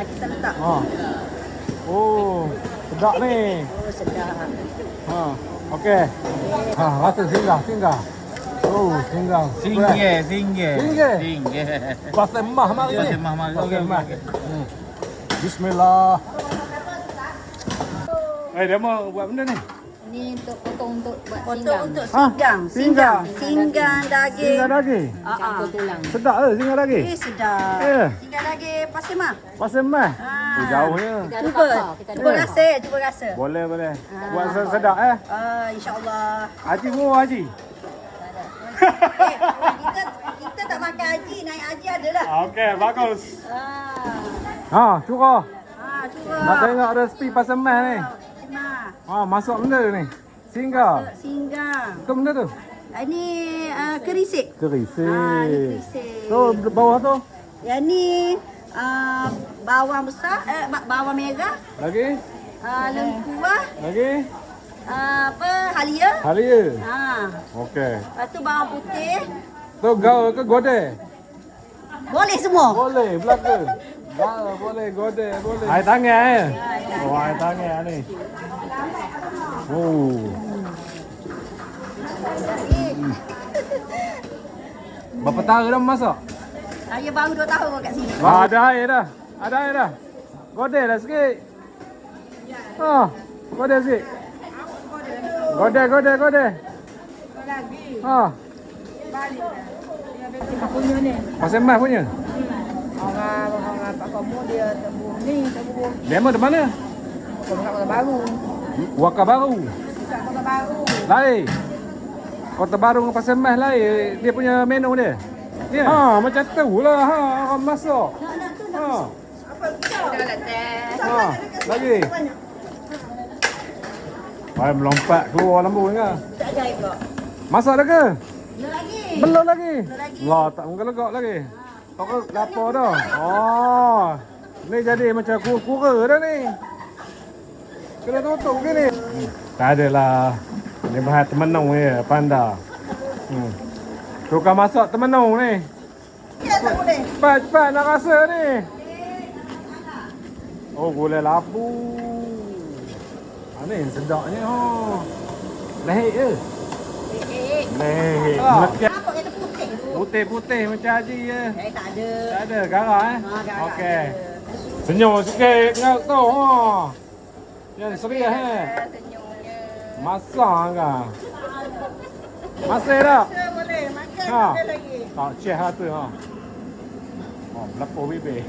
kita letak. Oh, sedap ni. Oh, sedap. Okey. Rasa singgah. Oh, singgah. Singgah. Pasal mah mari ni. Pasal mah. Okey. Bismillah. Dia mau buat benda ni? Ini untuk potong untuk buat Potong untuk Singgang. Singgang daging. Singgah daging. campur tulang. Sedap ke singgah daging? Sedap. Ya. Singgang daging pasir mah. Pasal mah. Jauhnya. Kita ada Cuba. pakar, kita ada Cuba rasa. Boleh. Buat sedap InsyaAllah. Haji mu haji. Kita tak makan haji, naik haji adalah. Okey, bagus. Cuba. Curah. Nak tengok resipi pasal mah ni. Masuk benda ni. Singgang. Itu benda tu? Ini kerisik. Kerisik. Kerisik. So bawah tu? Yang ni bawang besar, bawang merah, Lagi? lengkuas, Lagi? halia. Halia. Okey. Lepas tu bawang putih. Tu gaul ke godeh? Boleh semua. Boleh, belaka. Boleh, godeh, boleh. Air tangan air tangan ni. Berapa tahun dah masak? Saya baru 2 tahun kat sini. Ada air dah. Godeh lah sikit. Godeh sikit. Godeh. Punya ni. Pasal mas punya? Orang Pak Komo dia tembung ni, tembung Demo di mana? Kota Baru. Waka Baru. Kota Baru. Lain. Kota Baru dengan Pasir Mas lain. Dia punya menu dia. Ya. Macam tu lah orang masak. Lagi. Melompat keluar lambu kan. Tak ajaib kok. Masak dah ke? Belum lagi. Belum lagi. Lah tak menggelegak lagi. Tak ke lapar dah. Ni jadi macam kura-kura dah ni. Kena tutup ke ni? Tak adalah. Ni bahan temenung je, panda. Tukar masak temenung ni. Ya, tak boleh. Cepat nak rasa ni. Oh, gulai labu. Ni sedapnya. Lehik ke? Lehik. Melekat. Nampak kata putih tu. Putih-putih macam haji je. Tak ada. Tak ada, garak Garak Okey. ada. Senyum sikit tengok tu. Yang serius Senyumnya. Masak kan. Masih tak? Boleh, makan Ha. boleh lagi. Tak, ceh tu. Berapa bibir.